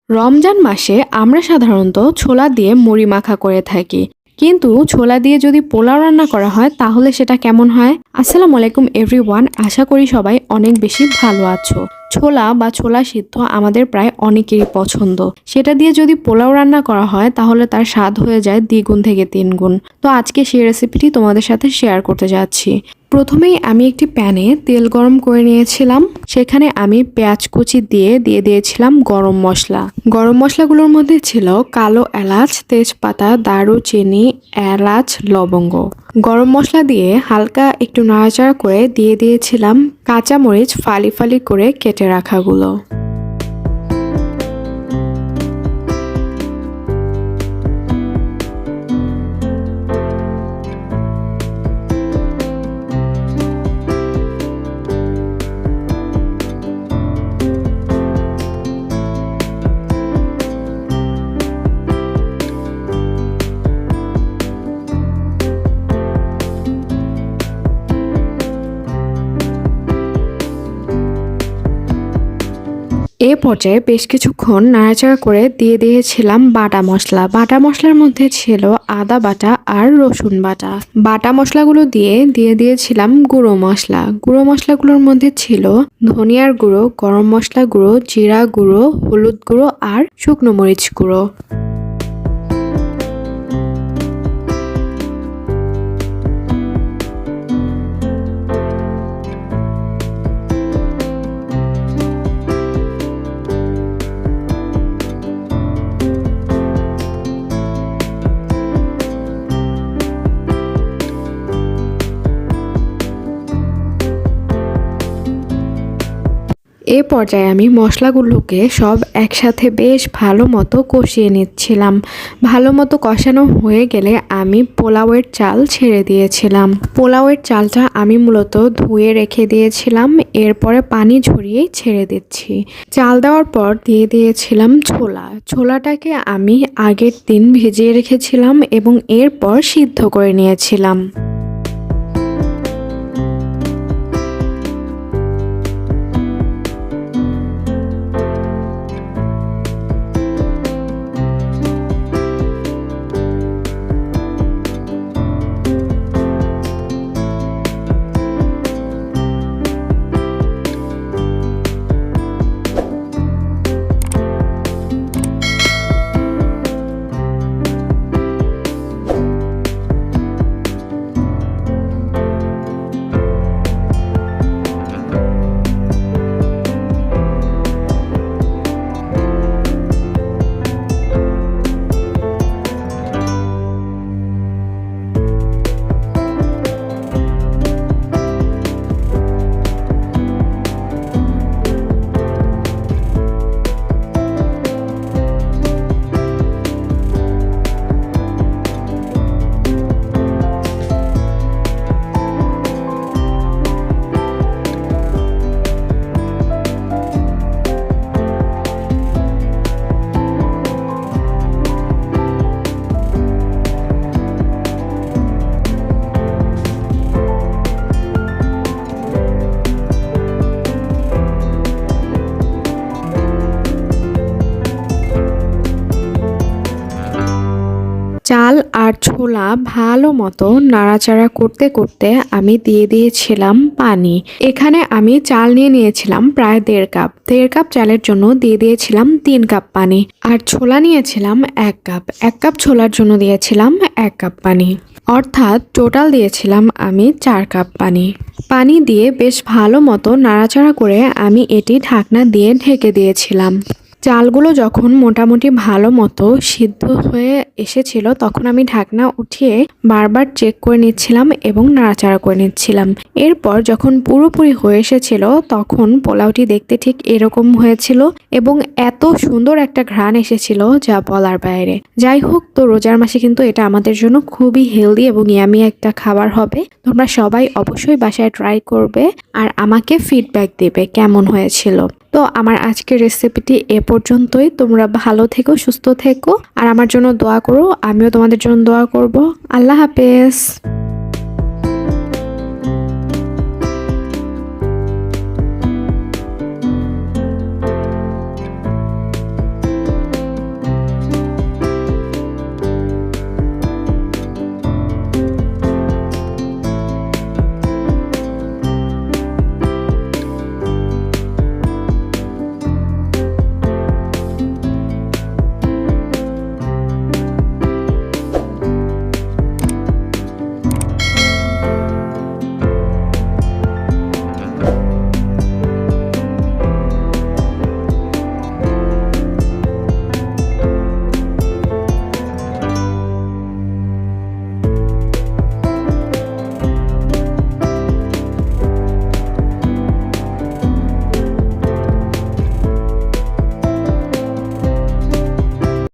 রমজান মাসে আমরা সাধারণত ছোলা দিয়ে মুড়ি মাখা করে থাকি, কিন্তু ছোলা দিয়ে যদি পোলাও রান্না করা হয় তাহলে সেটা কেমন হয়? আসসালামু আলাইকুম এভরিওয়ান, আশা করি সবাই অনেক বেশি ভালো আছো। ছোলা বা ছোলা সিদ্ধ আমাদের প্রায় অনেকেরই পছন্দ। সেটা দিয়ে যদি পোলাও রান্না করা হয় তাহলে তার স্বাদ হয়ে যায় দ্বিগুণ থেকে তিনগুণ। তো আজকে সেই রেসিপিটি তোমাদের সাথে শেয়ার করতে যাচ্ছি। প্রথমেই আমি একটি প্যানে তেল গরম করে নিয়েছিলাম। সেখানে আমি পেঁয়াজ কুচি দিয়ে দিয়েছিলাম গরম মশলা। গরম মশলাগুলোর মধ্যে ছিল কালো এলাচ, তেজপাতা, দারুচিনি, এলাচ, লবঙ্গ। গরম মশলা দিয়ে হালকা একটু নাড়াচাড়া করে দিয়েছিলাম কাঁচামরিচ ফালি ফালি করে কেটে রাখাগুলো। এ পর্যায়ে বেশ কিছুক্ষণ নাড়াচাড়া করে দিয়েছিলাম বাটা মশলা। বাটা মশলার মধ্যে ছিল আদা বাটা আর রসুন বাটা। বাটা মশলাগুলো দিয়েছিলাম গুঁড়ো মশলা। গুঁড়ো মশলাগুলোর মধ্যে ছিল ধনিয়ার গুঁড়ো, গরম মশলা গুঁড়ো, জিরা গুঁড়ো, হলুদ গুঁড়ো আর শুকনো মরিচ গুঁড়ো। এ পর্যায়ে আমি মশলাগুলোকে সব একসাথে বেশ ভালো মতো কষিয়ে নিচ্ছিলাম। ভালো মতো কষানো হয়ে গেলে আমি পোলাওয়ের চাল ছেড়ে দিয়েছিলাম। পোলাওয়ের চালটা আমি মূলত ধুয়ে রেখে দিয়েছিলাম, এরপরে পানি ঝরিয়ে ছেড়ে দিচ্ছি। চাল দেওয়ার পর দিয়েছিলাম ছোলাটাকে আমি আগের দিন ভিজিয়ে রেখেছিলাম এবং এরপর সিদ্ধ করে নিয়েছিলাম। চাল আর ছোলা ভালো মতো নাড়াচাড়া করতে করতে আমি দিয়েছিলাম পানি। এখানে আমি চাল নিয়েছিলাম প্রায় 1.5 কাপ। 1.5 কাপ চালের জন্য দিয়েছিলাম 3 কাপ পানি। আর ছোলা নিয়েছিলাম 1 কাপ। 1 কাপ ছোলার জন্য দিয়েছিলাম 1 কাপ পানি। অর্থাৎ টোটাল দিয়েছিলাম আমি 4 কাপ পানি। পানি দিয়ে বেশ ভালো মতো নাড়াচাড়া করে আমি এটি ঢাকনা দিয়ে ঢেকে দিয়েছিলাম। চালগুলো যখন মোটামুটি ভালো মতো সিদ্ধ হয়ে এসেছিল তখন আমি ঢাকনা উঠিয়ে বারবার চেক করে নিচ্ছিলাম এবং নাড়াচাড়া করে নিচ্ছিলাম। এরপর যখন পুরোপুরি হয়ে এসেছিল তখন পোলাওটি দেখতে ঠিক এরকম হয়েছিল এবং এত সুন্দর একটা ঘ্রাণ এসেছিল যা বলার বাইরে। যাই হোক, তো রোজার মাসে কিন্তু এটা আমাদের জন্য খুবই হেলদি এবং ইয়ামি একটা খাবার হবে। তোমরা সবাই অবশ্যই বাসায় ট্রাই করবে আর আমাকে ফিডব্যাক দেবে কেমন হয়েছিল। তো আমার আজকের রেসিপিটি এ পর্যন্তই। তোমরা ভালো থেকো, সুস্থ থেকো আর আমার জন্য দোয়া করো। আমিও তোমাদের জন্য দোয়া করব। আল্লাহ হাফেজ।